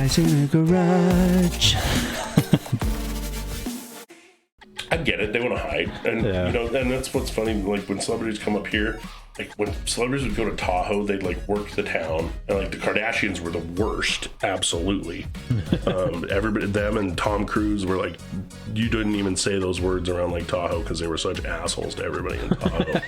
Guys in the garage. I get it. They want to hide. And, you know, and that's what's funny. Like, when celebrities come up here, like, when celebrities would go to Tahoe, they'd, like, work the town. And, like, the Kardashians were the worst. Absolutely. Everybody, them and Tom Cruise were, like, you didn't even say those words around, like, Tahoe because they were such assholes to everybody in Tahoe.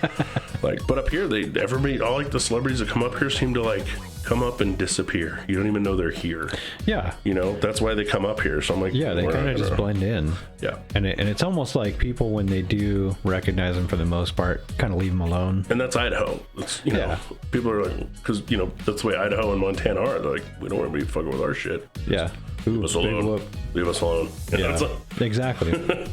Like, but up here, everybody, all, like, the celebrities that come up here seem to, like, come up and disappear. You don't even know they're here. Yeah. You know, that's why they come up here. So I'm like, yeah, they kind of just blend in. Yeah. And it's almost like people, when they do recognize them for the most part, kind of leave them alone. And that's Idaho. It's, you know, people are like, because, you know, that's the way Idaho and Montana are. They're like, we don't want to be fucking with our shit. Just yeah. leave us alone. Leave us alone. Yeah, exactly.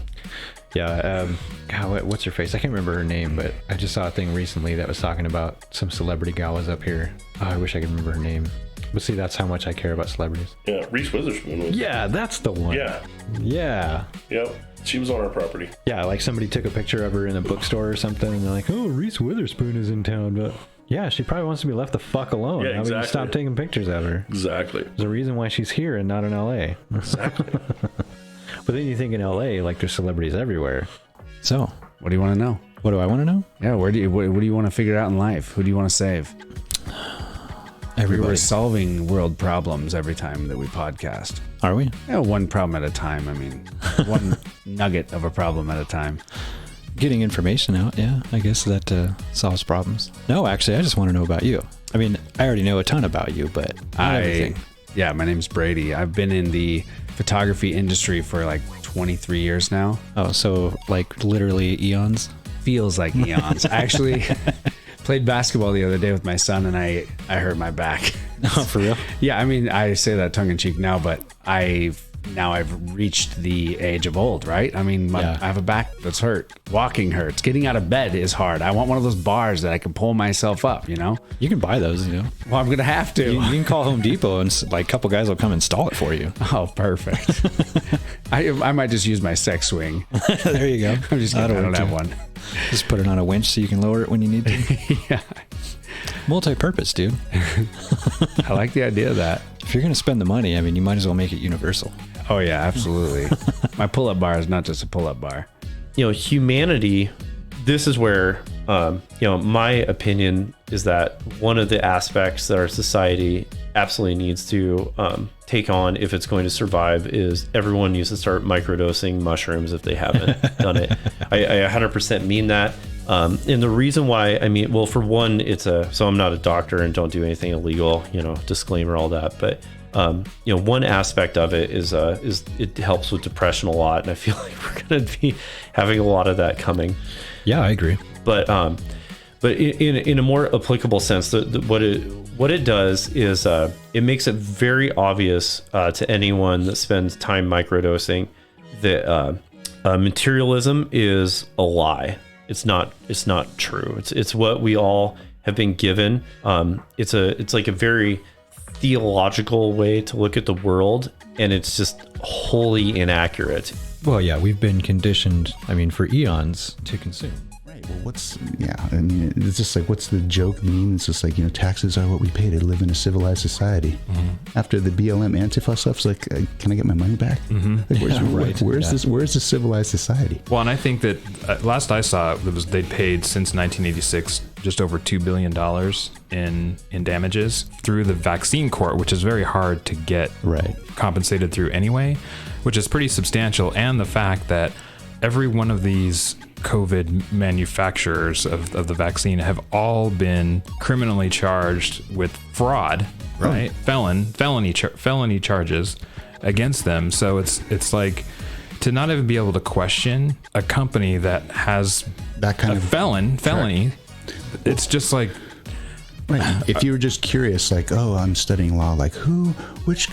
Yeah. God, what's her face? I can't remember her name, but I just saw a thing recently that was talking about some celebrity gal was up here. Oh, I wish I could remember her name. But see, that's how much I care about celebrities. Yeah, Reese Witherspoon was. Yeah, that's the one. Yeah. Yeah. Yep. She was on our property. Yeah, like somebody took a picture of her in a bookstore or something, and they're like, "Oh, Reese Witherspoon is in town," but yeah, she probably wants to be left the fuck alone. Yeah, exactly. I mean, stop taking pictures of her. Exactly. There's a reason why she's here and not in LA. Exactly. But then you think in LA, like, there's celebrities everywhere. So, What do you want to know? what do I want to know? Yeah, what do you want to figure out in life? Who do you want to save? Everybody. We're solving world problems every time that we podcast. Are we? Yeah, one problem at a time. I mean, one nugget of a problem at a time. Getting information out, yeah. I guess that solves problems. No, actually, I just want to know about you. I mean, I already know a ton about you, but not everything. Yeah, my name's Brady. I've been in the photography industry for like 23 years now. Oh, so like literally eons? Feels like eons. I actually played basketball the other day with my son, and I hurt my back. Oh, for real? Yeah, I mean, I say that tongue in cheek now, but I've reached the age of old, right? I mean, I have a back that's hurt. Walking hurts. Getting out of bed is hard. I want one of those bars that I can pull myself up, you know? You can buy those, you know. Well, I'm going to have to. You can call Home Depot and like a couple guys will come install it for you. Oh, perfect. I might just use my sex swing. There you go. I'm just kidding. I don't have one. Just put it on a winch so you can lower it when you need to. Yeah. Multi-purpose, dude. I like the idea of that. If you're going to spend the money, I mean, you might as well make it universal. Oh, yeah, absolutely. My pull-up bar is not just a pull-up bar. You know, humanity, this is where, you know, my opinion is that one of the aspects that our society absolutely needs to take on if it's going to survive is everyone needs to start microdosing mushrooms if they haven't done it. I 100% mean that. And the reason why, I mean, well, for one, so I'm not a doctor and don't do anything illegal, you know, disclaimer, all that. But, you know, one aspect of it is it helps with depression a lot. And I feel like we're going to be having a lot of that coming. Yeah, I agree. But in a more applicable sense, what it does is it makes it very obvious to anyone that spends time microdosing that materialism is a lie. It's not true. It's what we all have been given. It's like a very theological way to look at the world, and it's just wholly inaccurate. Well, yeah, we've been conditioned, I mean, for eons to consume. Right. Well, I mean, it's just like, what's the joke mean? It's just like, you know, taxes are what we pay to live in a civilized society. Mm-hmm. After the BLM Antifa stuff's like, can I get my money back? Mm-hmm. Like, where's the civilized society? Well, and I think that last I saw, they'd paid since 1986 just over $2 billion in damages through the vaccine court, which is very hard to get compensated through anyway, which is pretty substantial. And the fact that every one of these COVID manufacturers of the vaccine have all been criminally charged with fraud, right? Felony charges against them. So it's like, to not even be able to question a company that has that kind of felony. It's just like, right. If you were just curious, like, oh, I'm studying law, like what's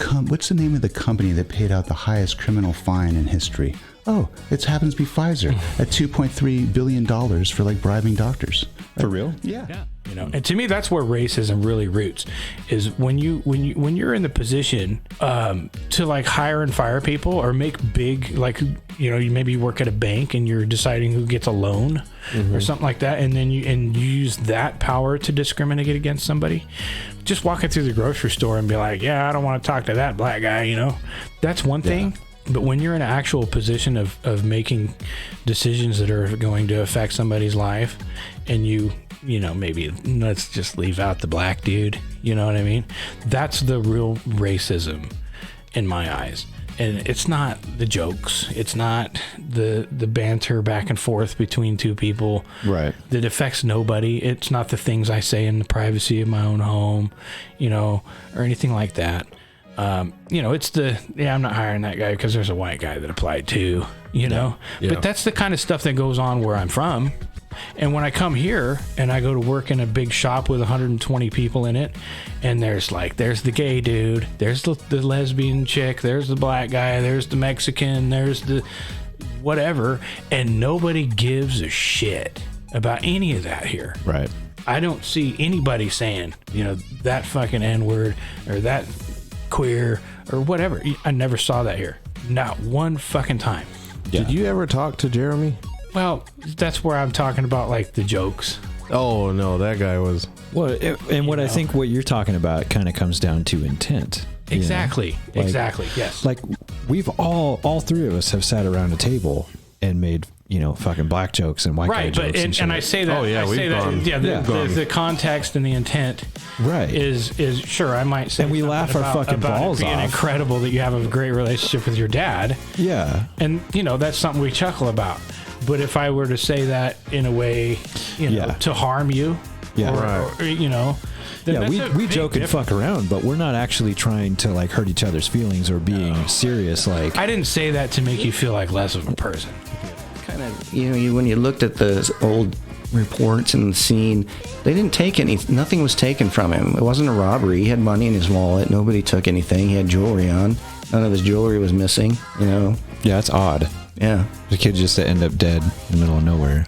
the name of the company that paid out the highest criminal fine in history? Oh, it happens to be Pfizer at $2.3 billion for like bribing doctors. For real? Yeah. You know, and to me, that's where racism really roots. Is when you're in the position to like hire and fire people or make big, like, you know, you maybe work at a bank and you're deciding who gets a loan or something like that, and then you use that power to discriminate against somebody. Just walking through the grocery store and be like, yeah, I don't want to talk to that black guy. You know, that's one thing. But when you're in an actual position of making decisions that are going to affect somebody's life, and you know, maybe let's just leave out the black dude, you know what I mean? That's the real racism in my eyes. And it's not the jokes. It's not the banter back and forth between two people. Right. That affects nobody. It's not the things I say in the privacy of my own home, you know, or anything like that. You know, it's I'm not hiring that guy because there's a white guy that applied too, you know? Yeah. But that's the kind of stuff that goes on where I'm from. And when I come here and I go to work in a big shop with 120 people in it, and there's the gay dude, there's the lesbian chick, there's the black guy, there's the Mexican, there's the whatever, and nobody gives a shit about any of that here. Right. I don't see anybody saying, you know, that fucking N-word or that queer or whatever. I never saw that here. Not one fucking time. Yeah. Did you ever talk to Jeremy? Well, that's where I'm talking about, like, the jokes. Oh no, that guy was. Well, and what I think what you're talking about kind of comes down to intent. Exactly. You know? Exactly. Yes. Like we've all three of us have sat around a table and made, you know, fucking black jokes and white guy right, jokes. but and I say that. Oh, yeah, I say we've that. gone. Yeah, the context and the intent. Right. Is sure I might say. And we laugh our fucking balls it being off. Incredible that you have a great relationship with your dad. Yeah. And you know that's something we chuckle about. But if I were to say that in a way, you know, to harm you, or, you know, then yeah, we joke and fuck around, but we're not actually trying to like hurt each other's feelings or being serious. Like I didn't say that to make you feel like less of a person. Kind of, you know, when you looked at the old reports and the scene, they didn't take nothing was taken from him. It wasn't a robbery. He had money in his wallet. Nobody took anything. He had jewelry on. None of his jewelry was missing, you know. Yeah, it's odd. Yeah. The kid just to end up dead in the middle of nowhere.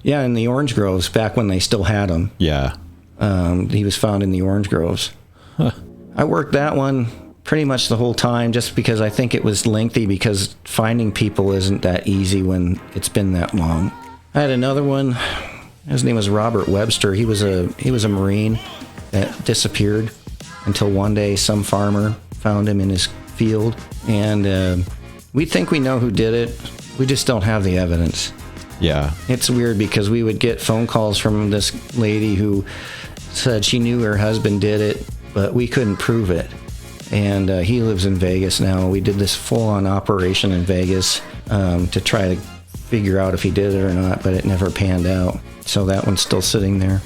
Yeah, in the orange groves, back when they still had him. Yeah. He was found in the orange groves. Huh. I worked that one pretty much the whole time just because I think it was lengthy because finding people isn't that easy when it's been that long. I had another one. His name was Robert Webster. He was a Marine that disappeared until one day some farmer found him in his field. And we think we know who did it. We just don't have the evidence. Yeah. It's weird because we would get phone calls from this lady who said she knew her husband did it, but we couldn't prove it. And he lives in Vegas now. We did this full-on operation in Vegas to try to figure out if he did it or not, but it never panned out. So that one's still sitting there.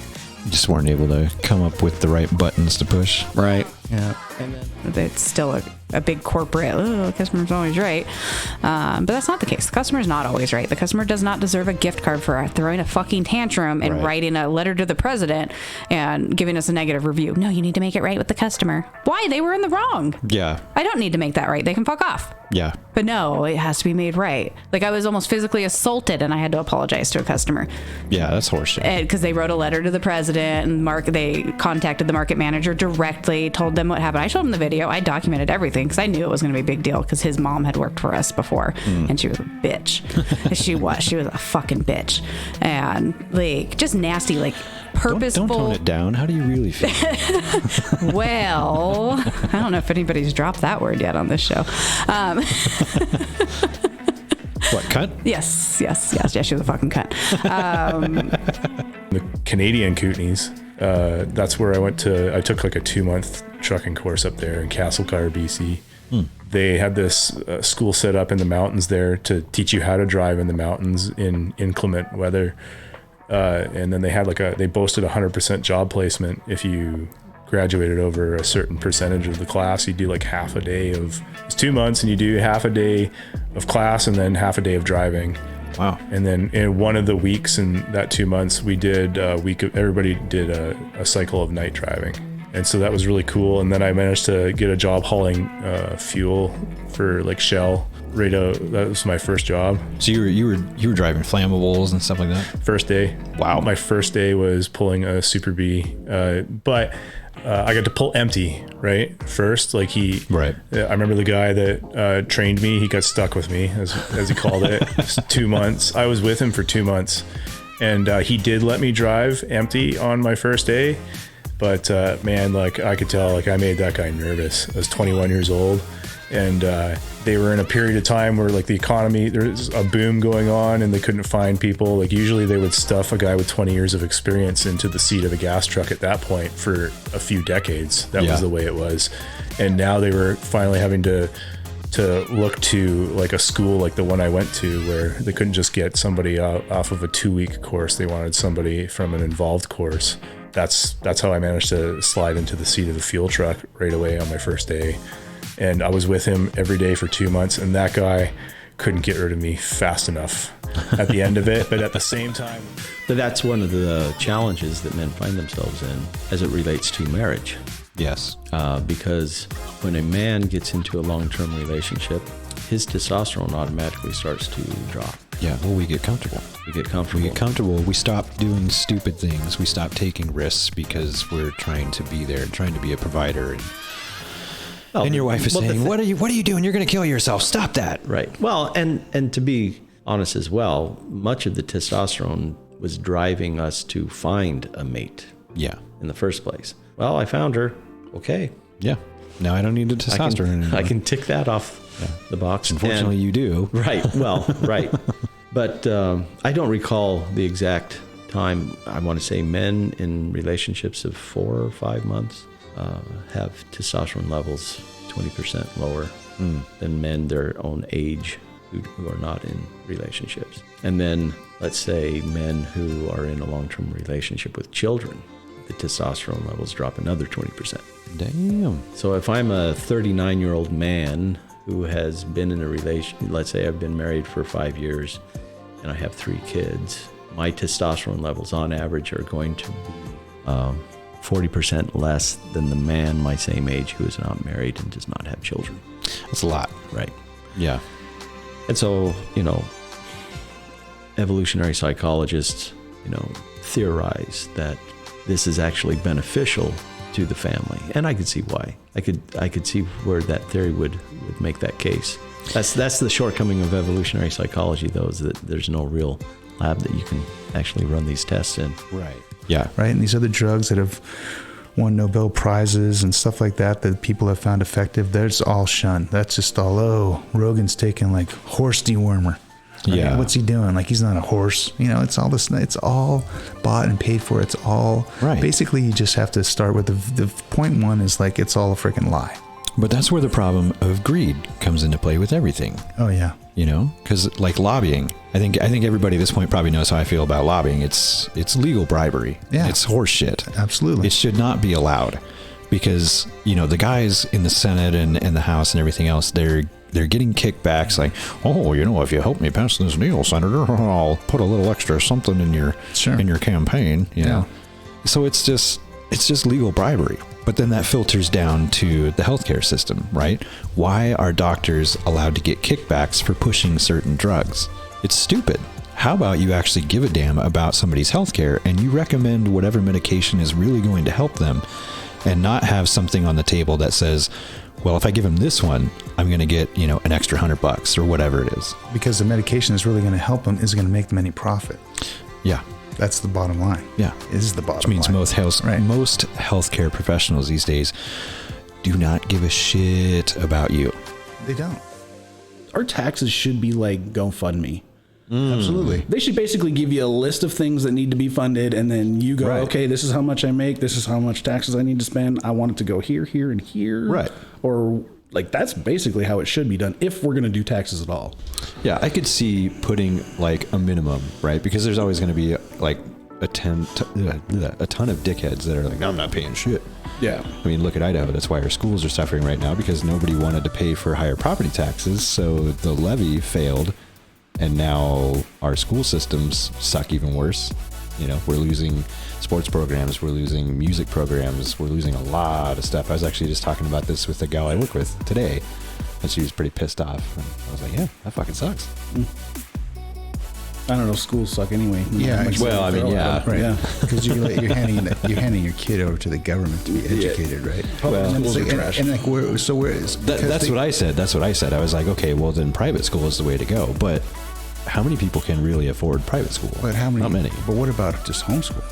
Just weren't able to come up with the right buttons to push. Right. Yeah. And then it's still a big corporate, the customer's always right. But that's not the case. The customer's not always right. The customer does not deserve a gift card for throwing a fucking tantrum and writing a letter to the president and giving us a negative review. No, you need to make it right with the customer. Why? They were in the wrong. Yeah. I don't need to make that right. They can fuck off. Yeah. But no, it has to be made right. Like I was almost physically assaulted and I had to apologize to a customer. Yeah, that's horseshit. Because they wrote a letter to the president and they contacted the market manager directly, told them what happened. I showed them the video. I documented everything because I knew it was going to be a big deal because his mom had worked for us before and she was a bitch. She was a fucking bitch. And like just nasty, like purposeful. Don't tone it down. How do you really feel? Well, I don't know if anybody's dropped that word yet on this show. What, cunt? Yes, she was a fucking cunt. The Canadian Kootenays, that's where I took like a 2-month trucking course up there in Castlecar, BC. They had this school set up in the mountains there to teach you how to drive in the mountains in inclement weather. And then they boasted 100% job placement. If you graduated over a certain percentage of the class, you do like half a day it's 2 months and you do half a day of class and then half a day of driving. Wow. And then in one of the weeks in that 2 months, everybody did a cycle of night driving. And so that was really cool. And then I managed to get a job hauling fuel for like Shell. That was my first job. So you were driving flammables and stuff like that? First day. Wow. My first day was pulling a Super B, but I got to pull empty, right? First, like I remember the guy that trained me, he got stuck with me, as he called it. It was 2 months. I was with him for 2 months, and he did let me drive empty on my first day. But man, like I could tell, like I made that guy nervous. I was 21 years old, and they were in a period of time where like the economy, there's a boom going on, and they couldn't find people. Like usually they would stuff a guy with 20 years of experience into the seat of a gas truck at that point for a few decades. That was the way it was. And now they were finally having to look to like a school like the one I went to, where they couldn't just get somebody off of a 2-week course. They wanted somebody from an involved course. That's how I managed to slide into the seat of the fuel truck right away on my first day. And I was with him every day for 2 months, and that guy couldn't get rid of me fast enough at the end of it. But at the same time, but that's one of the challenges that men find themselves in as it relates to marriage. Yes. Because when a man gets into a long-term relationship, his testosterone automatically starts to drop. Yeah, well, we get comfortable. We get comfortable. We stop doing stupid things. We stop taking risks because we're trying to be there, trying to be a provider. And your wife is saying, what are you doing? You're going to kill yourself. Stop that. Right. Well, and to be honest as well, much of the testosterone was driving us to find a mate. Yeah. In the first place. Well, I found her. Okay. Yeah. Now I don't need the testosterone anymore. I can tick that off the box. Unfortunately, you do. Right. Well, right. But I don't recall the exact time. I want to say men in relationships of 4 or 5 months have testosterone levels 20% lower than men their own age who are not in relationships. And then let's say men who are in a long-term relationship with children, the testosterone levels drop another 20%. Damn. So if I'm a 39-year-old man who has been in a relation, let's say I've been married for 5 years and I have 3 kids, my testosterone levels on average are going to be 40% less than the man my same age who is not married and does not have children. That's a lot. Right. Yeah. And so, evolutionary psychologists, theorize that this is actually beneficial to the family. And I could see why. I could see where that theory would make that case. That's the shortcoming of evolutionary psychology, though, is that there's no real lab that you can actually run these tests in. Right. Yeah. Right. And these other drugs that have won Nobel Prizes and stuff like that people have found effective, that's all shunned. That's just all, Rogan's taking like horse dewormer. Yeah. Like, what's he doing? Like, he's not a horse. It's all this. It's all bought and paid for. It's all right. Basically, you just have to start with the point one is like, it's all a freaking lie. But that's where the problem of greed comes into play with everything. Oh yeah. Because like lobbying, I think everybody at this point probably knows how I feel about lobbying. It's legal bribery. Yeah. It's horse shit. Absolutely. It should not be allowed because, the guys in the Senate and the House and everything else, they're getting kickbacks like, if you help me pass this deal, Senator, I'll put a little extra something in your campaign. Yeah. So it's just legal bribery. But then that filters down to the healthcare system, right? Why are doctors allowed to get kickbacks for pushing certain drugs? It's stupid. How about you actually give a damn about somebody's healthcare and you recommend whatever medication is really going to help them and not have something on the table that says, well, if I give them this one, I'm going to get, an extra $100 or whatever it is. Because the medication is really going to help them, isn't going to make them any profit. Yeah. That's the bottom line. Yeah. It is the bottom line. Which means line. most healthcare professionals these days do not give a shit about you. They don't. Our taxes should be like GoFundMe. Absolutely. They should basically give you a list of things that need to be funded, and then you go, okay, this is how much I make, this is how much taxes I need to spend. I want it to go here, here, and here. Right. Or like that's basically how it should be done if we're going to do taxes at all. Yeah, I could see putting like a minimum, right? Because there's always going to be like a ton of dickheads that are like, I'm not paying shit. Yeah. I mean, look at Idaho. That's why our schools are suffering right now because nobody wanted to pay for higher property taxes. So the levy failed. And now our school systems suck even worse. You know, we're losing sports programs, we're losing music programs, we're losing a lot of stuff. I was actually just talking about this with the gal I work with today, and she was pretty pissed off. And I was like, yeah, that fucking sucks. I don't know. Schools suck anyway. Yeah. Well, I mean, yeah. Right. Yeah. Because you're handing your kid over to the government to be educated, right? Well, schools are trash. And like, that's what I said. That's what I said. I was like, okay, well then private school is the way to go. But how many people can really afford private school? But how many? Not many. But what about just homeschool?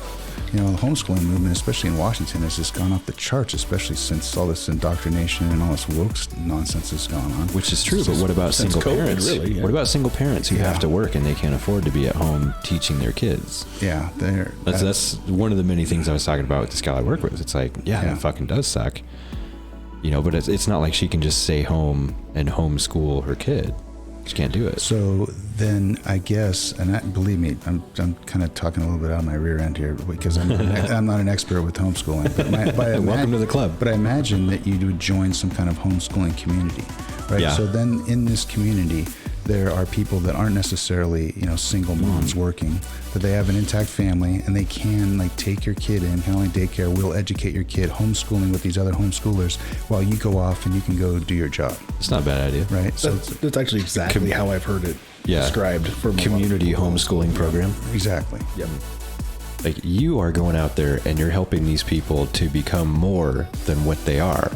You know, the homeschooling movement, especially in Washington, has just gone off the charts, especially since all this indoctrination and all this woke nonsense has gone on. Which is true, but what about single parents? Really, yeah. What about single parents who have to work and they can't afford to be at home teaching their kids? Yeah, that's one of the many things I was talking about with this gal I work with. It's like, that fucking does suck. You know, but it's not like she can just stay home and homeschool her kid. She can't do it. So then I guess, and believe me, I'm kind of talking a little bit out of my rear end here because I'm not an expert with homeschooling. But welcome to the club. But I imagine that you would join some kind of homeschooling community, right? Yeah. So then in this community, there are people that aren't necessarily, single moms working, but they have an intact family and they can like take your kid in, kind of like daycare, will educate your kid, homeschooling with these other homeschoolers while you go off and you can go do your job. It's not a bad idea. Right? So That's actually exactly how I've heard it described. For community homeschooling program. Exactly. Yep. Like you are going out there and you're helping these people to become more than what they are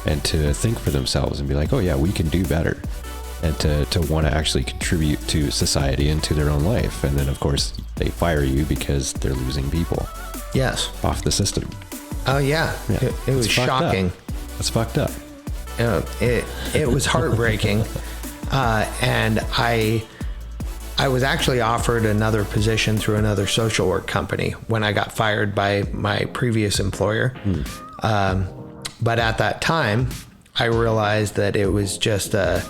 and to think for themselves and be like, oh yeah, we can do better. And to want to actually contribute to society and to their own life. And then, of course, they fire you because they're losing people. Yes. Off the system. Oh, yeah. It was shocking. That's fucked up. It was heartbreaking. And I was actually offered another position through another social work company when I got fired by my previous employer. But at that time, I realized that it was just a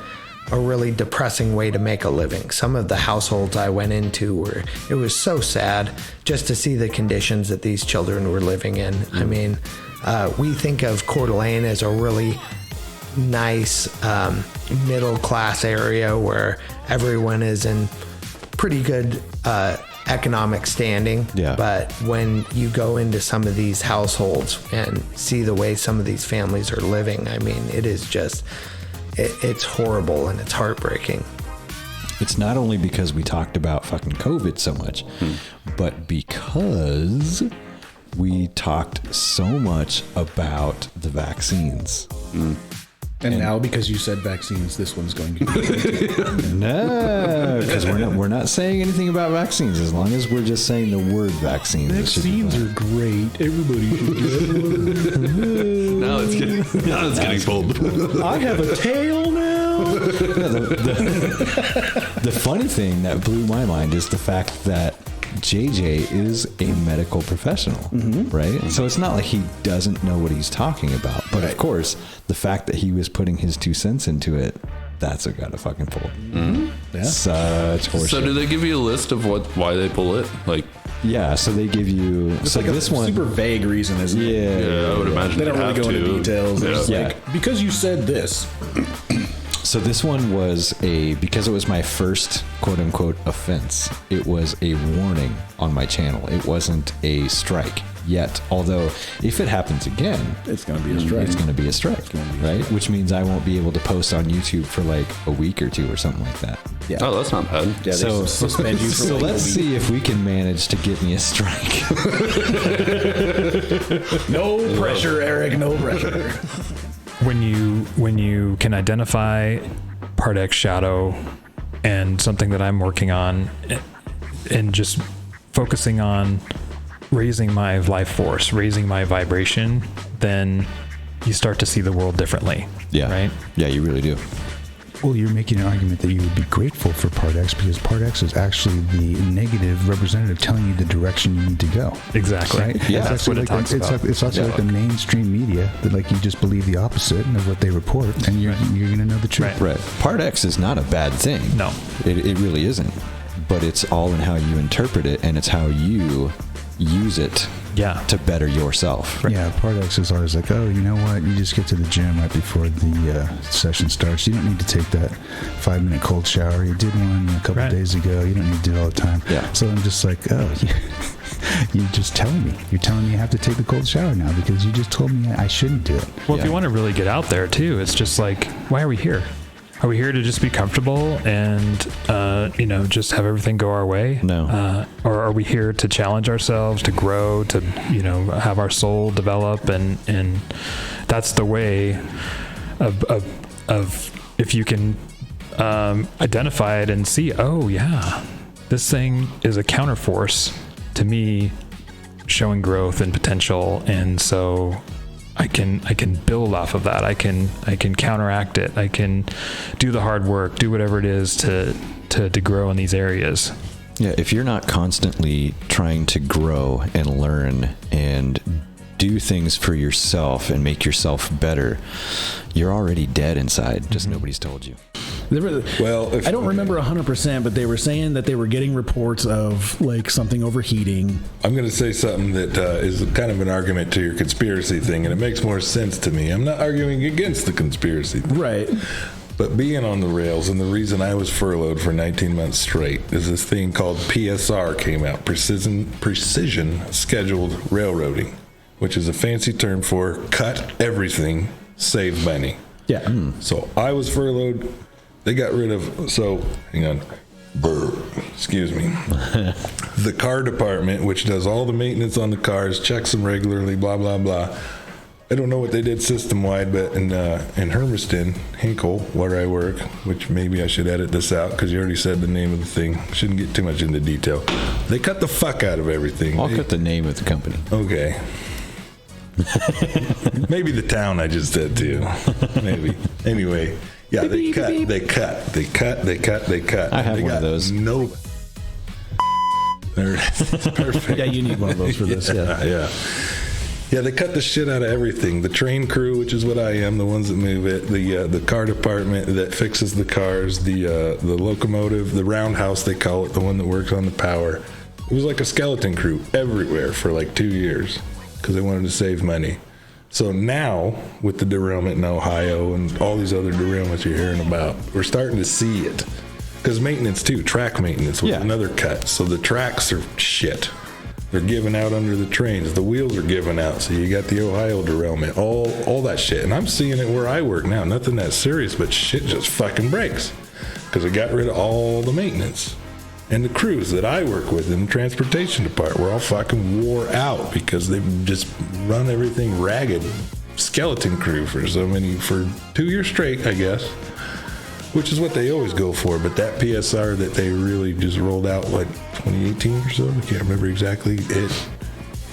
really depressing way to make a living. Some of the households I went into it was so sad just to see the conditions that these children were living in. I mean, we think of Coeur d'Alene as a really nice middle class area where everyone is in pretty good economic standing. Yeah. But when you go into some of these households and see the way some of these families are living, I mean, it is just... It's horrible and it's heartbreaking. It's not only because we talked about fucking COVID so much, but because we talked so much about the vaccines. And now because you said vaccines, this one's going to be... No, because we're not saying anything about vaccines as long as we're just saying the word vaccines. Vaccines are great. Everybody should get one. Now it's getting bold. I have a tail now. The funny thing that blew my mind is the fact that JJ is a medical professional, right? So it's not like he doesn't know what he's talking about. But of course, the fact that he was putting his 2 cents into it, that's what got a fucking pull. Yeah. Such horseshit. So do they give you a list of why they pull it? Like, yeah, so they give you... It's so like this one... super vague reason, isn't it? Yeah, I would imagine They don't really go into details. They're just Yeah. like, because you said this. So this one was because it was my first quote unquote offense, it was a warning on my channel. It wasn't a strike yet. Although if it happens again, It's going to be a strike. it's going to be a strike, right? Which means I won't be able to post on YouTube for like a week or two or something like that. Yeah. Oh, that's not bad. Yeah, So, they suspend you for so like let's a week. see if we can manage to get me a strike. No pressure, Eric. No pressure. When you can identify Part X shadow and something that I'm working on and just focusing on raising my life force, raising my vibration, then you start to see the world differently. Yeah. Right? Yeah, you really do. Well, you're making an argument that you would be grateful for Part X because Part X is actually the negative representative telling you the direction you need to go. Exactly. Right? Yeah, It's that's what actually it talks about. It's also like the mainstream media that like you just believe the opposite of what they report, and you're going to know the truth. Right. Part X is not a bad thing. No. It really isn't. But it's all in how you interpret it, and it's how you use it to better yourself. Yeah, Part X is always like, oh, you know what? You just get to the gym right before the session starts. You don't need to take that 5-minute cold shower. You did one a couple days ago. You don't need to do it all the time. Yeah. So I'm just like, oh, yeah. You're just telling me. You're telling me I have to take a cold shower now because you just told me I shouldn't do it. Well, if you want to really get out there too, it's just like, why are we here? Are we here to just be comfortable and, just have everything go our way? No. Or are we here to challenge ourselves, to grow, to, have our soul develop? And that's the way of if you can identify it and see, oh, yeah, this thing is a counterforce to me showing growth and potential. And so I can build off of that. I can counteract it. I can do the hard work, do whatever it is to grow in these areas. Yeah, if you're not constantly trying to grow and learn and do things for yourself and make yourself better, you're already dead inside. Just nobody's told you. Well, I don't remember 100%, but they were saying that they were getting reports of like something overheating. I'm going to say something that is kind of an argument to your conspiracy thing, and it makes more sense to me. I'm not arguing against the conspiracy thing. Right. But being on the rails, and the reason I was furloughed for 19 months straight, is this thing called PSR came out, Precision Scheduled Railroading, which is a fancy term for cut everything, save money. Yeah. So I was furloughed. They got rid of, hang on. Excuse me. The car department, which does all the maintenance on the cars, checks them regularly, blah, blah, blah. I don't know what they did system-wide, but in Hermiston, Hinkle, where I work, which maybe I should edit this out because you already said the name of the thing. Shouldn't get too much into detail. They cut the fuck out of everything. I'll cut the name of the company. Okay. Maybe the town I just said too. Maybe. Anyway, yeah, they cut. I have one of those. No. There it is. Perfect. Yeah, you need one of those for this. Yeah, they cut the shit out of everything. The train crew, which is what I am, the ones that move it, the car department that fixes the cars, the locomotive, the roundhouse they call it, the one that works on the power. It was like a skeleton crew everywhere for like 2 years because they wanted to save money. So now, with the derailment in Ohio and all these other derailments you're hearing about, we're starting to see it. Because maintenance too, track maintenance was another cut. So the tracks are shit. They're giving out under the trains. The wheels are giving out. So you got the Ohio derailment, all that shit. And I'm seeing it where I work now. Nothing that serious, but shit just fucking breaks. Because they got rid of all the maintenance. And the crews that I work with in the transportation department were all fucking wore out because they've just run everything ragged. Skeleton crew for 2 years straight, I guess. Which is what they always go for. But that PSR that they really just rolled out, 2018 or so? I can't remember exactly. It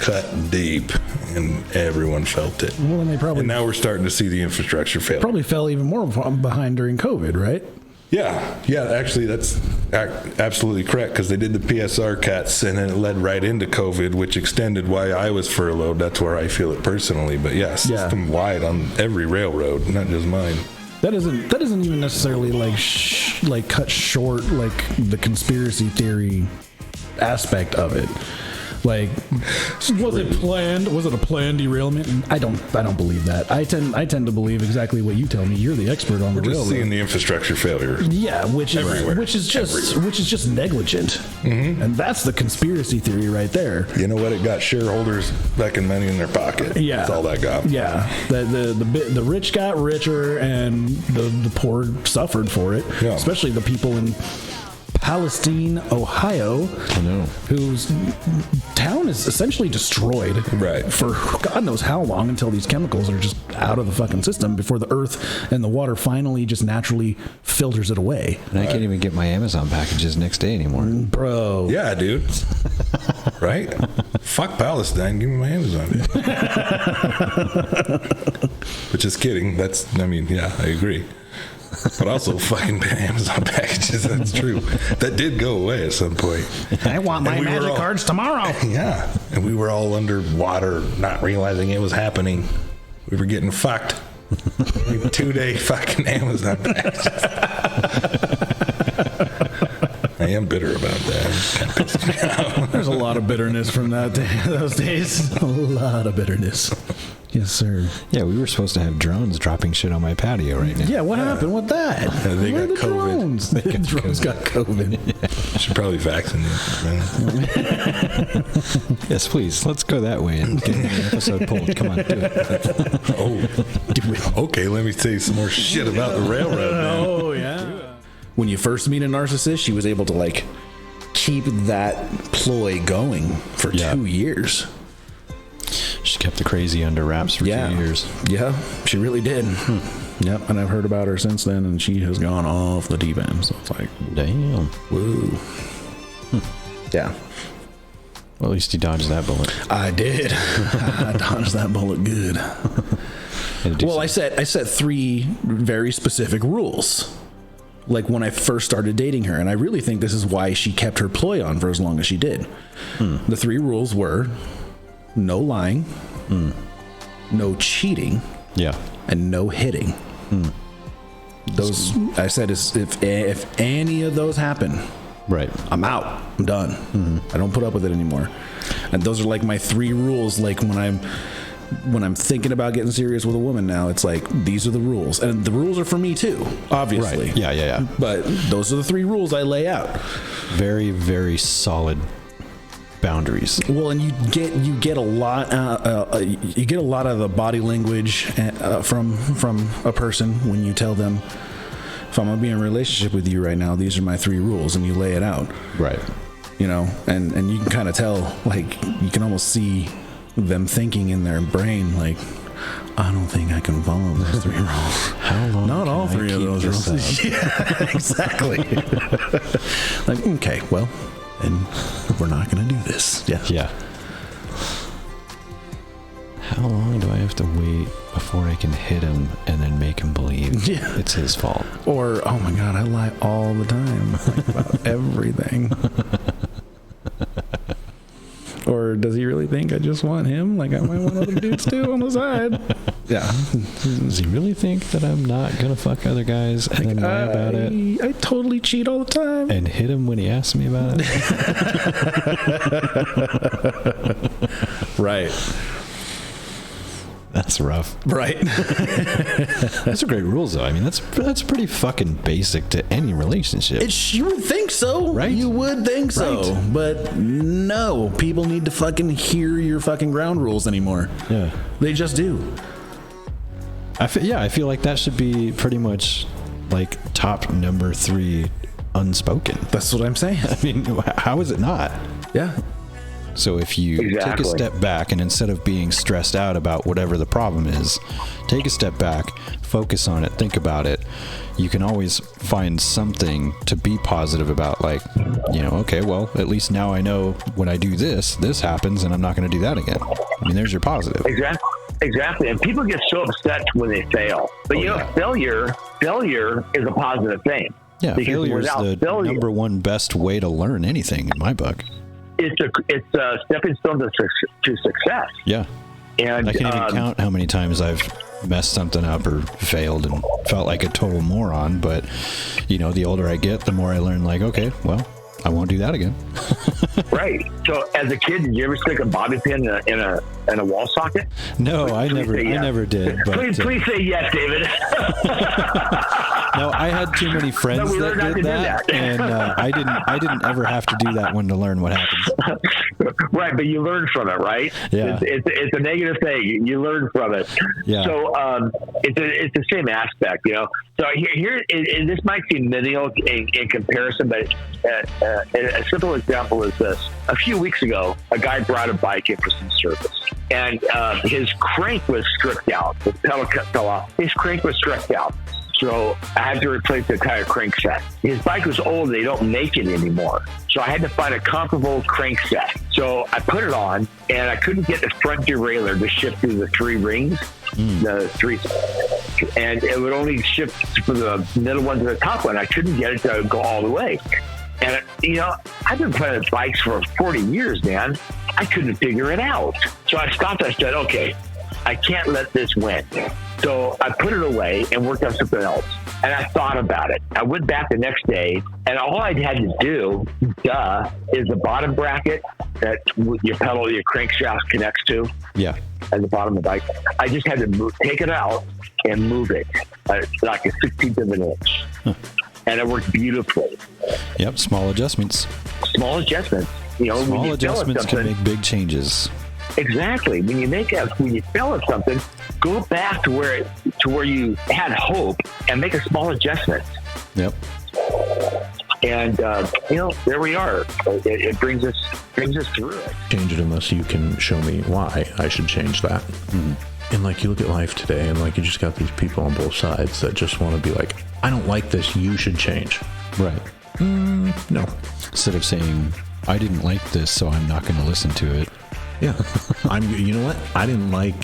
cut deep and everyone felt it. Well, and now we're starting to see the infrastructure fail. Probably fell even more behind during COVID, right? Yeah, actually, that's absolutely correct because they did the PSR cuts and then it led right into COVID, which extended why I was furloughed. That's where I feel it personally. But system-wide on every railroad, not just mine. That isn't even necessarily cut short the conspiracy theory aspect of it. Was it planned? Was it a planned derailment? I don't believe that. I tend to believe exactly what you tell me. You're the expert on the railroad. We're just seeing the infrastructure failure. Yeah, which is just negligent, and that's the conspiracy theory right there. You know what? It got shareholders making money in their pocket. Yeah, that's all that got. Yeah, the rich got richer, and the poor suffered for it. Yeah. Especially the people in Palestine, Ohio, whose town is essentially destroyed for God knows how long until these chemicals are just out of the fucking system before the earth and the water finally just naturally filters it away. And I can't even get my Amazon packages next day anymore. Bro. Yeah, dude. Right? Fuck Palestine. Give me my Amazon. But just kidding. I agree. But also fucking Amazon packages, that's true. That did go away at some point. I want my magic cards tomorrow. Yeah. And we were all underwater, not realizing it was happening. We were getting fucked. 2-day fucking Amazon packages. I am bitter about that. There's a lot of bitterness from those days. A lot of bitterness. Yes, sir. Yeah, we were supposed to have drones dropping shit on my patio right now. Yeah, what happened with that? They Where got are the COVID. drones? The drones got COVID. Should probably vaccinate them, man. Yes, please. Let's go that way and get the episode pulled. Come on, do it. Okay, let me tell you some more shit about the railroad, man. Oh, yeah. When you first meet a narcissist, she was able to, like, keep that ploy going for 2 years. She kept the crazy under wraps for 2 years. Yeah, she really did. Yep, and I've heard about her since then, and she has gone off the deep end. So it's like, damn. Whoa. Yeah. Well, at least you dodged that bullet. I did. I dodged that bullet good. Well, I set 3 very specific rules. Like when I first started dating her, and I really think this is why she kept her ploy on for as long as she did. The 3 rules were no lying, no cheating, and no hitting. Those I said is if any of those happen, right, I'm out. I'm done. I don't put up with it anymore. And those are like my 3 rules. Like when I'm thinking about getting serious with a woman now, it's like these are the rules, and the rules are for me too, obviously. Right. Yeah. But those are the 3 rules I lay out. Very, very solid boundaries. Well, and you get a lot of the body language from a person when you tell them, if I'm gonna be in a relationship with you right now, these are my 3 rules, and you lay it out. Right. You know, and you can kind of tell, like you can almost see them thinking in their brain, like, I don't think I can follow those 3 rules. How long? Not all 3 of those rules. Yeah, exactly. Like, okay, well, then we're not going to do this. Yeah. How long do I have to wait before I can hit him and then make him believe it's his fault? Or, oh my God, I lie all the time, like, about everything. Or does he really think I just want him? Like I might want other dudes too on the side. Yeah. Does he really think that I'm not going to fuck other guys and then lie about it? I totally cheat all the time. And hit him when he asks me about it? Right. That's rough. Right. That's a great rules, though. I mean, that's pretty fucking basic to any relationship. You would think so. Right? You would think so. Right. But no, people need to fucking hear your fucking ground rules anymore. Yeah. They just do. I feel like that should be pretty much like top number 3 unspoken. That's what I'm saying. I mean, how is it not? Yeah. So if you take a step back and instead of being stressed out about whatever the problem is, take a step back, focus on it, think about it, you can always find something to be positive about. Like, you know, okay, well, at least now I know when I do this happens and I'm not going to do that again. I mean, there's your positive. Exactly. And people get so upset when they fail. But failure is a positive thing. Yeah, failure is the number 1 best way to learn anything in my book. It's a stepping stone to success. Yeah. And I can't even count how many times I've messed something up or failed and felt like a total moron. But, you know, the older I get, the more I learn, like, okay, well, I won't do that again. Right. So as a kid, did you ever stick a bobby pin in a wall socket? No, I never did. But, please say yes, David. No, I had too many friends that did that, and I didn't ever have to do that one to learn what happens. Right, but you learn from it, right? Yeah. It's a negative thing. You learn from it. Yeah. So it's the same aspect, you know. So here and this might seem menial in comparison, but a simple example is this. A few weeks ago, a guy brought a bike in for some service, and his crank was stripped out. The pedal fell off. His crank was stripped out. So I had to replace the entire crankset. His bike was old. They don't make it anymore. So I had to find a comparable crankset. So I put it on, and I couldn't get the front derailleur to shift through the 3 rings, the 3, and it would only shift for the middle one to the top one. I couldn't get it to go all the way. And, you know, I've been playing with bikes for 40 years, man. I couldn't figure it out. So I stopped. I said, okay, I can't let this win. So I put it away and worked on something else. And I thought about it. I went back the next day, and all I had to do, is the bottom bracket that your pedal, your crankshaft connects to. Yeah. At the bottom of the bike. I just had to take it out and move it like a 16th of an inch. Huh. And it worked beautifully. Yep, small adjustments. Small adjustments. Small adjustments can make big changes. Exactly. When you fail at something, go back to where you had hope and make a small adjustment. Yep. And there we are. It brings us through it. Change it unless you can show me why I should change that. Mm-hmm. And like you look at life today, and like you just got these people on both sides that just want to be like, I don't like this. You should change. Right. No. Instead of saying, I didn't like this, so I'm not going to listen to it. Yeah. You know what? I don't like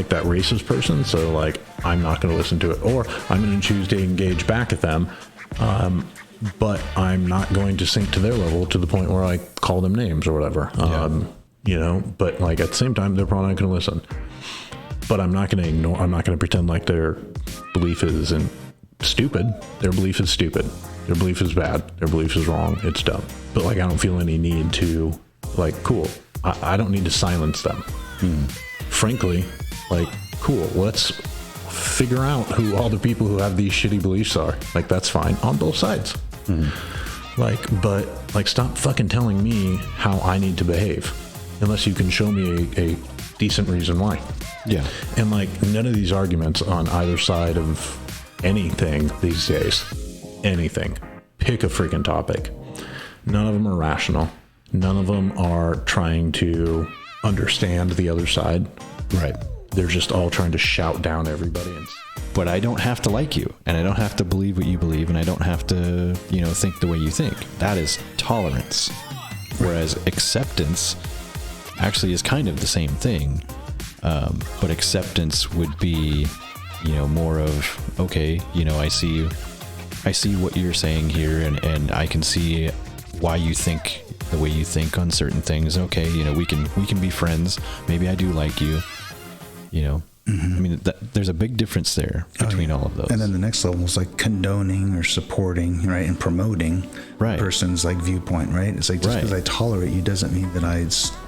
that racist person, so like I'm not going to listen to it, or I'm going to choose to engage back at them. But I'm not going to sink to their level to the point where I call them names or whatever. But like at the same time, they're probably not going to listen. But I'm not going to ignore. I'm not going to pretend like their belief is stupid. Their belief is stupid. Their belief is bad. Their belief is wrong. It's dumb. But like I don't feel any need to like cool. I don't need to silence them. Frankly, like cool. Let's figure out who all the people who have these shitty beliefs are. Like that's fine on both sides. But stop fucking telling me how I need to behave unless you can show me a decent reason why. Yeah. And like none of these arguments on either side of anything these days, anything, pick a freaking topic. None of them are rational. None of them are trying to understand the other side. Right. They're just all trying to shout down everybody. But I don't have to like you, and I don't have to believe what you believe, and I don't have to, think the way you think. That is tolerance. Whereas acceptance actually is kind of the same thing. But acceptance would be, more of, okay, I see what you're saying here, and I can see why you think the way you think on certain things. Okay, we can be friends. Maybe I do like you. I mean, there's a big difference there between all of those. And then the next level is like condoning or supporting, right, and promoting a person's like viewpoint, right? It's like just because I tolerate you doesn't mean that I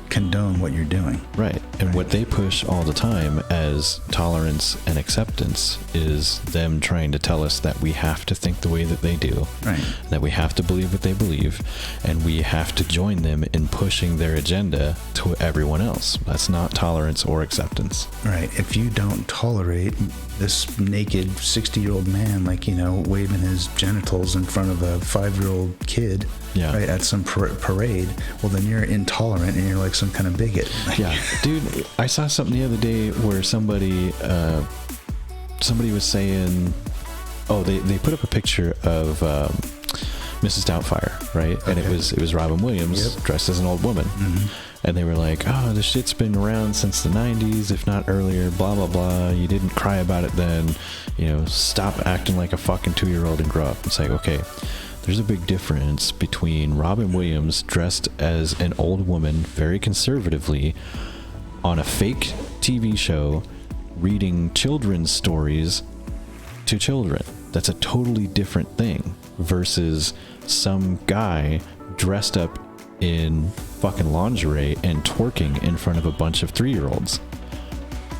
condone what you're doing. Right. And what they push all the time as tolerance and acceptance is them trying to tell us that we have to think the way that they do, right? That we have to believe what they believe, and we have to join them in pushing their agenda to everyone else. That's not tolerance or acceptance. Right. If you don't tolerate this naked 60-year-old man, waving his genitals in front of a 5-year-old kid, right, at some parade, well, then you're intolerant and you're like some kind of bigot. Yeah, dude, I saw something the other day where somebody was saying, they put up a picture of Mrs. Doubtfire, right? Okay. And it was Robin Williams dressed as an old woman. Mm-hmm. And they were like, this shit's been around since the 90s, if not earlier, blah, blah, blah. You didn't cry about it then. Stop acting like a fucking 2-year-old and grow up. It's like, okay, there's a big difference between Robin Williams dressed as an old woman very conservatively on a fake TV show reading children's stories to children. That's a totally different thing versus some guy dressed up in fucking lingerie and twerking in front of a bunch of 3-year-olds.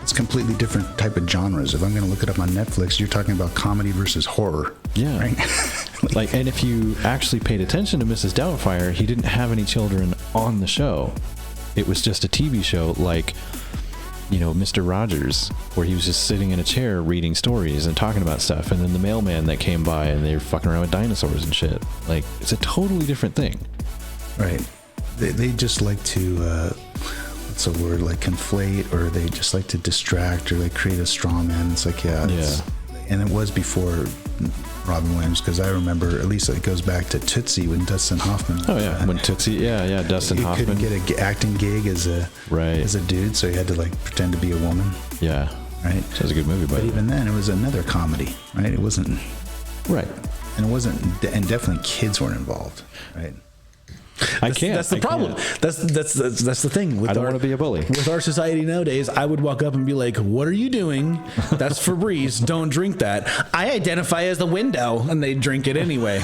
It's completely different type of genres. If I'm going to look it up on Netflix, you're talking about comedy versus horror. Yeah. Right? And if you actually paid attention to Mrs. Doubtfire, he didn't have any children on the show. It was just a TV show like, Mr. Rogers, where he was just sitting in a chair reading stories and talking about stuff. And then the mailman that came by and they were fucking around with dinosaurs and shit. Like, it's a totally different thing. Right. They just like to, what's the word, like conflate, or they just like to distract, or like create a straw man. It's like, and it was before Robin Williams, because I remember, at least it goes back to Tootsie when Dustin Hoffman. Oh yeah, when Tootsie, Dustin Hoffman. He couldn't get an acting gig as a dude, so he had to like pretend to be a woman. Yeah. Right. That was a good movie, but even then, it was another comedy, right? It wasn't. Right. And it wasn't, and definitely kids weren't involved, right? I can't. That's the problem. That's the thing. I don't want to be a bully. With our society nowadays, I would walk up and be like, "What are you doing? That's Febreze. Don't drink that." I identify as the window, and they drink it anyway.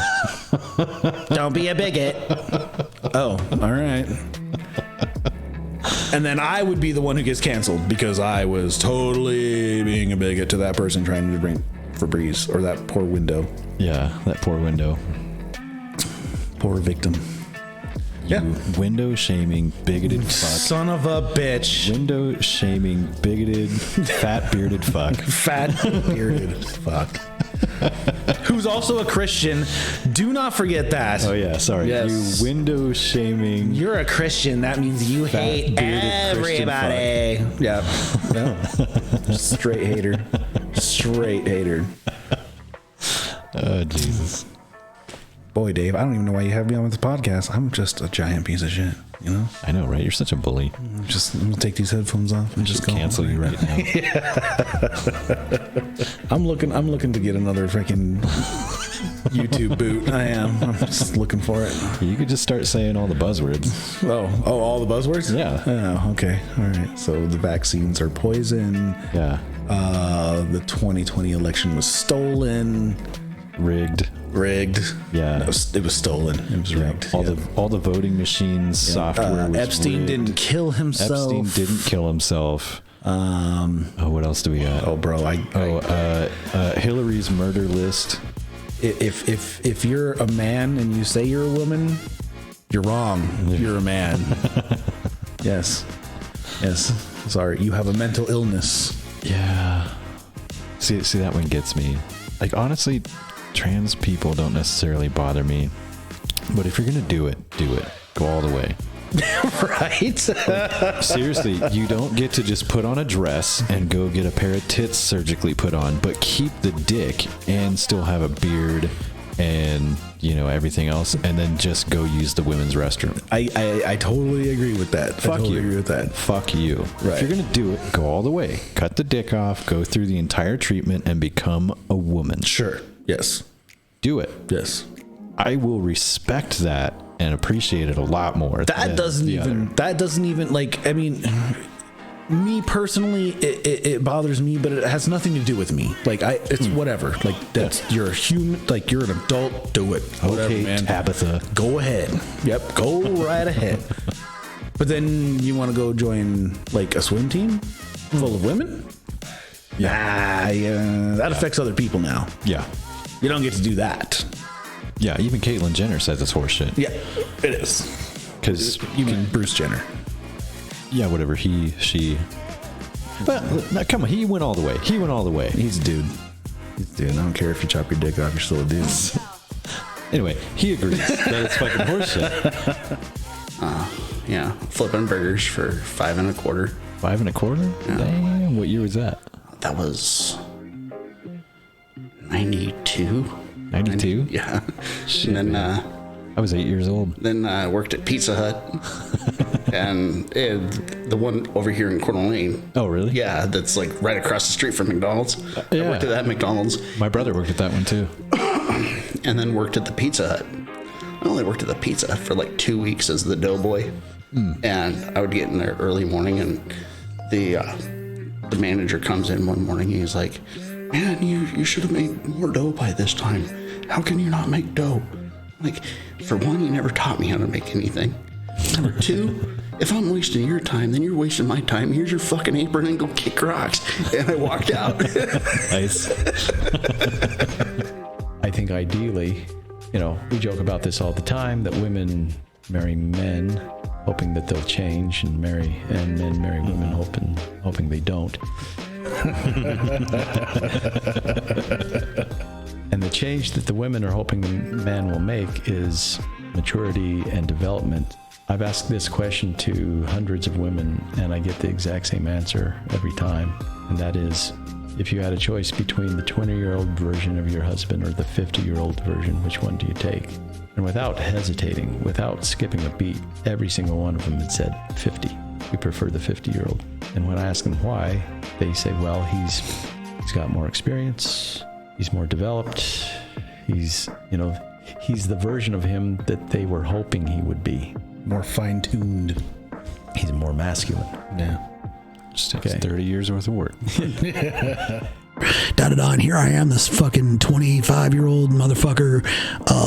Don't be a bigot. Oh, all right. And then I would be the one who gets canceled because I was totally being a bigot to that person trying to drink Febreze, or that poor window. Yeah, that poor window. Poor victim. You window shaming, bigoted fuck. Son of a bitch. Window shaming, bigoted, fat bearded fuck. Fat bearded fuck. Who's also a Christian. Do not forget that. Oh yeah, sorry. Yes. You window shaming. You're a Christian. That means you hate everybody. Yeah. Straight hater. Straight hater. Oh Jesus. Boy, Dave, I don't even know why you have me on with the podcast. I'm just a giant piece of shit, you know? I know, right? You're such a bully. I'm gonna take these headphones off and just go cancel you right now. I'm looking to get another freaking YouTube boot. I am. I'm just looking for it. You could just start saying all the buzzwords. Oh, all the buzzwords? Yeah. Oh, okay. All right. So the vaccines are poison. Yeah. The 2020 election was stolen. Rigged. Yeah. No, it was stolen. It was rigged. All the voting machines software was Epstein rigged. didn't kill himself. What else do we got? Oh, bro. Hillary's murder list. If you're a man and you say you're a woman, you're wrong. You're a man. Yes. Sorry, you have a mental illness. Yeah. See, that one gets me. Like, honestly, trans people don't necessarily bother me. But if you're going to do it. Go all the way. Right? Seriously, you don't get to just put on a dress and go get a pair of tits surgically put on, but keep the dick and still have a beard and, everything else, and then just go use the women's restroom. I totally agree with that. Fuck you. Right. If you're going to do it, go all the way. Cut the dick off, go through the entire treatment, and become a woman. Sure. Yes. Do it. Yes. I will respect that and appreciate it a lot more. That doesn't even like, I mean, me personally, it bothers me, but it has nothing to do with me. Like, it's whatever. Like, you're a human, like, you're an adult, do it. Whatever, okay, man. Tabitha. Go ahead. Yep, go right ahead. But then you want to go join, like, a swim team full of women? Yeah, that affects other people now. Yeah. You don't get to do that. Yeah, even Caitlyn Jenner says it's horseshit. Yeah, it is. Because you mean Bruce Jenner? Yeah, whatever. She. But no, come on, he went all the way. He's a dude. I don't care if you chop your dick off, you're still a dude. Anyway, he agrees that it's fucking horseshit. Yeah, flipping burgers for $5.25. $5.25? Yeah. Damn, what year was that? That was 92. 92? Yeah. Shit, and then I was 8 years old. Then I worked at Pizza Hut, and the one over here in Coeur d'Alene. Oh, really? Yeah, that's like right across the street from McDonald's. Yeah. I worked at that McDonald's. My brother worked at that one too. And then worked at the Pizza Hut. I only worked at the Pizza Hut for like 2 weeks as the doughboy. And I would get in there early morning, and the manager comes in one morning, and he's like, "Man, you should have made more dough by this time. How can you not make dough?" Like, for one, you never taught me how to make anything. Number two, if I'm wasting your time, then you're wasting my time. Here's your fucking apron and go kick rocks. And I walked out. Nice. I think ideally, we joke about this all the time, that women marry men hoping that they'll change, and men marry women hoping they don't. And the change that the women are hoping the man will make is maturity and development. I've asked this question to hundreds of women, and I get the exact same answer every time. And that is, if you had a choice between the 20-year-old version of your husband or the 50-year-old version, which one do you take? And without hesitating, without skipping a beat, every single one of them had said 50. We prefer the 50-year-old. And when I ask them why, they say, well, he's got more experience. He's more developed. He's, He's the version of him that they were hoping he would be. More fine-tuned. He's more masculine. Yeah. Just takes 30 years worth of work. Da-da-da, and here I am, this fucking 25-year-old motherfucker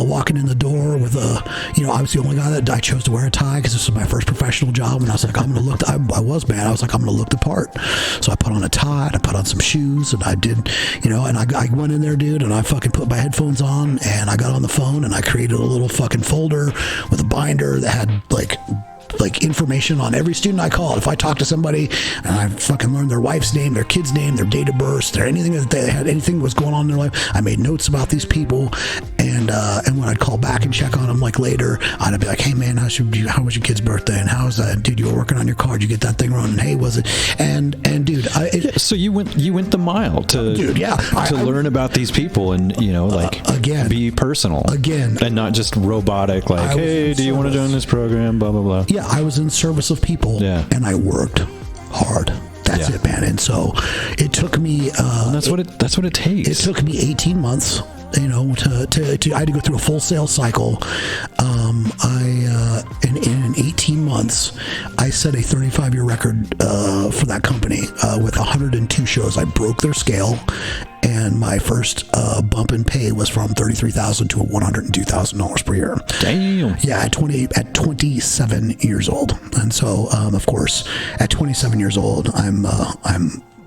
walking in the door with I was the only guy that I chose to wear a tie because this was my first professional job, and I was like, I'm gonna look. I was mad. I was like, I'm gonna look the part. So I put on a tie, and I put on some shoes, and I did, and I went in there, dude, and I fucking put my headphones on, and I got on the phone, and I created a little fucking folder with a binder that had like information on every student I called. If I talked to somebody and I fucking learned their wife's name, their kid's name, their date of birth, anything that they had, anything was going on in their life, I made notes about these people. And when I'd call back and check on them like later, I'd be like, hey man, how was your kid's birthday? And how's that? Dude, you were working on your car. Did you get that thing running? Hey, was it? And dude, so you went the mile to learn about these people and again, be personal again, and not just robotic. Like, hey, do you want to join this program? Blah blah blah. Yeah, I was in service of people, and I worked hard. That's it, man. And so it took me. That's what it takes. It took me 18 months. I had to go through a full sales cycle. In 18 months, I set a 35-year record for that company with 102 shows. I broke their scale, and my first bump in pay was from $33,000 to $102,000 per year. Damn. Yeah, at 27 years old, and so of course, at 27 years old, I'm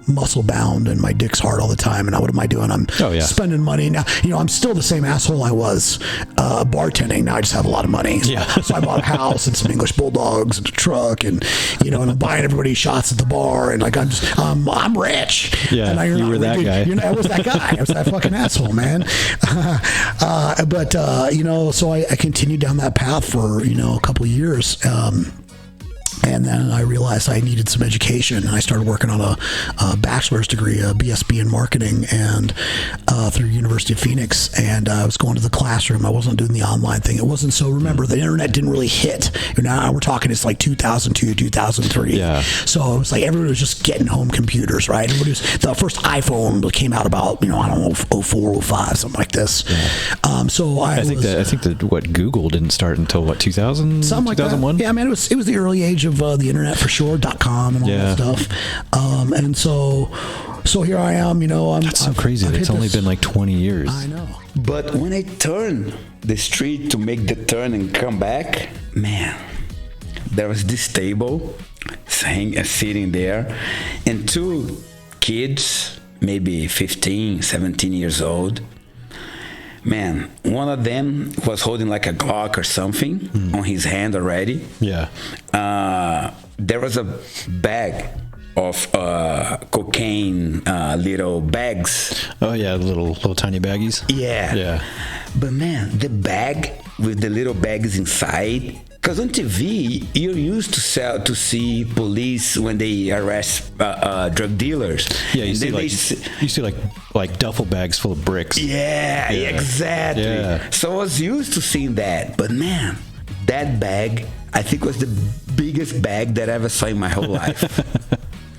muscle bound and my dick's hard all the time, and what am I doing? I'm spending money now. I'm still the same asshole I was bartending. Now I just have a lot of money. So I bought a house and some English bulldogs and a truck, and and I'm buying everybody shots at the bar, and like I'm rich. Yeah, and you were that guy. I was that guy. I was that fucking asshole, man. So I continued down that path for a couple of years. And then I realized I needed some education, and I started working on a bachelor's degree, a BSB in marketing, and through University of Phoenix. And I was going to the classroom. I wasn't doing the online thing. It wasn't so. Remember, the internet didn't really hit. Now we're talking. It's like 2002, 2003. Yeah. So it was like everybody was just getting home computers, right? The first iPhone came out about 04, 05, something like this. Yeah. So I think that what Google didn't start until 2000, something like 2001. Yeah, man, it was the early age of the internet for sure. .com and all that stuff. And so here I am. That's so crazy. It's only been like 20 years. I know. But when I turn the street to make the turn and come back, man, there was this table sitting there, and two kids, maybe 15, 17 years old. Man, one of them was holding like a Glock or something on his hand already. Yeah. There was a bag of cocaine, little bags. Oh yeah, little tiny baggies. Yeah. Yeah. But man, the bag with the little bags inside. Because on TV, you're used to see police when they arrest drug dealers. Yeah, you see like duffel bags full of bricks. Yeah, exactly. Yeah. So I was used to seeing that. But man, that bag, I think was the biggest bag that I ever saw in my whole life.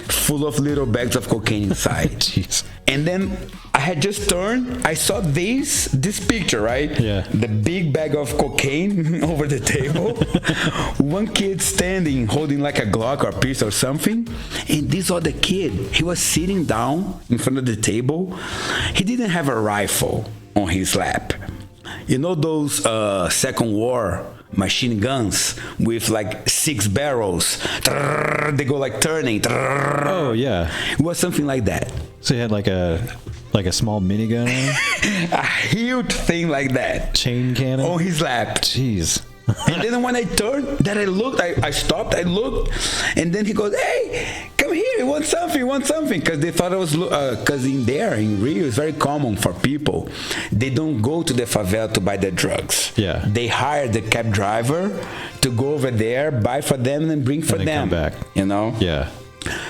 Full of little bags of cocaine inside. Jeez. And then I had just turned, I saw this picture, right? Yeah. The big bag of cocaine over the table. One kid standing, holding like a Glock or a pistol or something. And this other kid, he was sitting down in front of the table. He didn't have a rifle on his lap. Those Second War machine guns with like 6 barrels. They go like turning. Oh yeah. It was something like that. So he had like a small minigun on? A huge thing like that. Chain cannon? On his lap. Jeez. And then when I turned, I stopped, I looked, and then he goes, hey, come here, you want something? Because they thought I was, because in Rio, it's very common for people. They don't go to the favela to buy their drugs. Yeah. They hire the cab driver to go over there, buy for them, and bring for them. Come back. Yeah.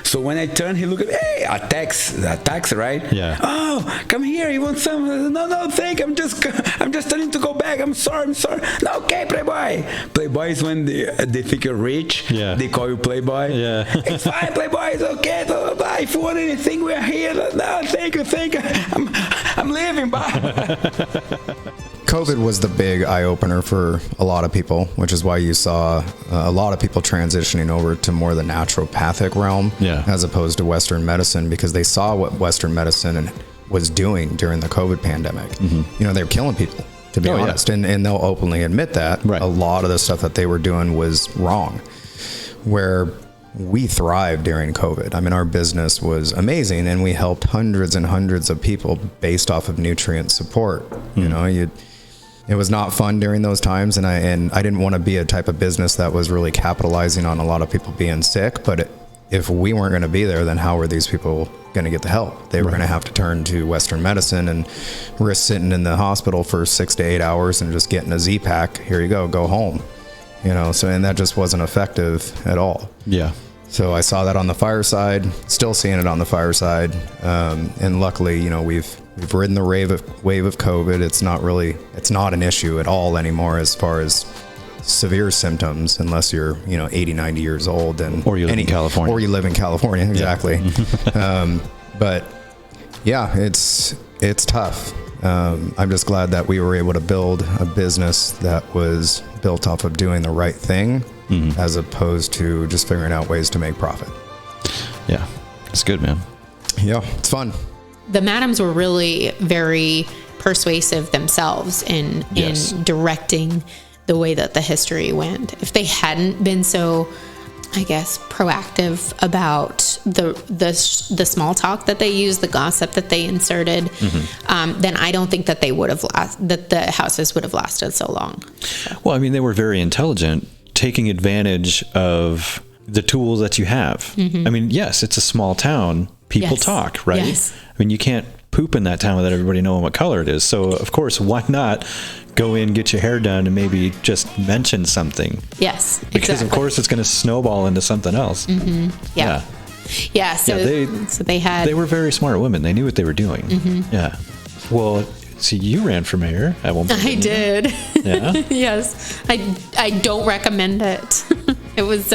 So when I turned, he looked at me, hey, a taxi, right? Yeah. Oh, come here, you want some? No, thank you. I'm just turning to go back. I'm sorry. No, okay, Playboy. Playboy is when they think you're rich. Yeah. They call you Playboy. Yeah. It's fine, Playboy. It's okay. Blah, blah, blah. If you want anything, we're here. No, thank you. I'm leaving. Bye. COVID was the big eye opener for a lot of people, which is why you saw a lot of people transitioning over to more the naturopathic realm as opposed to Western medicine, because they saw what Western medicine was doing during the COVID pandemic. You know, they were killing people, to be honest, and they'll openly admit that. A lot of the stuff that they were doing was wrong. Where we thrived during COVID. I mean, our business was amazing, and we helped hundreds and hundreds of people based off of nutrient support. You know, it was not fun during those times, and I didn't want to be a type of business that was really capitalizing on a lot of people being sick. But if we weren't going to be there, then how were these people going to get the help? They were going to have to turn to Western medicine and risk sitting in the hospital for 6 to 8 hours and just getting a Z-Pack. Here you go home. You know, so, and that just wasn't effective at all. So I saw that on the fireside, still seeing it on the fireside. And luckily, you know, we've ridden the wave of COVID. It's not an issue at all anymore as far as severe symptoms, unless you're, you know, 80, 90 years old or you live in California. Or you live in California, exactly. But yeah, it's tough. I'm just glad that we were able to build a business that was built off of doing the right thing, as opposed to just figuring out ways to make profit. Yeah, it's good, man. Yeah, it's fun. The madams were really very persuasive themselves in directing the way that the history went. If they hadn't been so, I guess, proactive about the small talk that they used, the gossip that they inserted, then I don't think that they would have that the houses would have lasted so long. Well, I mean, they were very intelligent, taking advantage of the tools that you have. I mean, yes, it's a small town. People talk, right? I mean, you can't poop in that town without everybody knowing what color it is. So, of course, why not go in, get your hair done, and maybe just mention something? Yes, because of course it's going to snowball into something else. Yeah. So they were very smart women. They knew what they were doing. Yeah. Well, see, you ran for mayor at one point. I did. Yeah. Yes. I don't recommend it. It was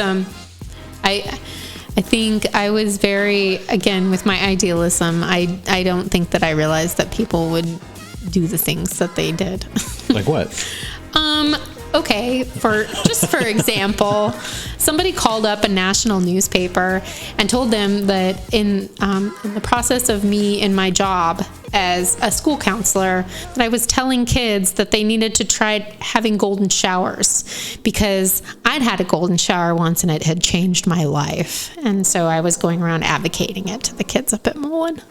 I think I was very, again, with my idealism, I don't think that I realized that people would do the things that they did. Like what? Okay, for example, somebody called up a national newspaper and told them that in the process of me in my job as a school counselor, that I was telling kids that they needed to try having golden showers because I'd had a golden shower once and it had changed my life. And so I was going around advocating it to the kids up at Mullen.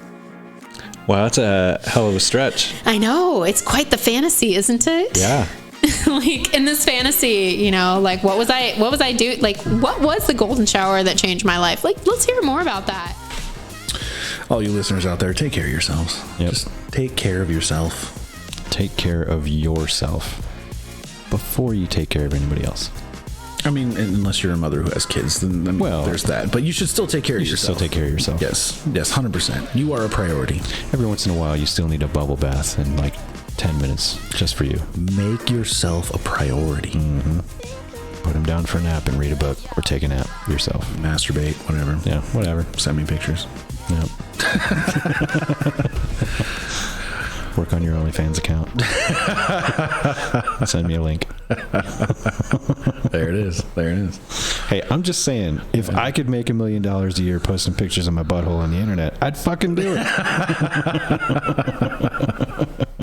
Wow, that's a hell of a stretch. I know. It's quite the fantasy, isn't it? Yeah. Like in this fantasy, you know, like what was I doing? Like what was the golden shower that changed my life? Like, let's hear more about that. All you listeners out there, take care of yourselves. Just take care of yourself. Take care of yourself before you take care of anybody else. I mean, unless you're a mother who has kids, then there's that. But you should still take care of yourself. Still take care of yourself. Yes, 100%. You are a priority. Every once in a while, you still need a bubble bath and like 10 minutes just for you. Make yourself a priority. Put them down for a nap and read a book or take a nap yourself. Masturbate, whatever. Yeah, whatever. Send me pictures. Yep. Work on your OnlyFans account. Send me a link. There it is. Hey, I'm just saying, if I could make $1 million a year posting pictures of my butthole on the internet, I'd fucking do it.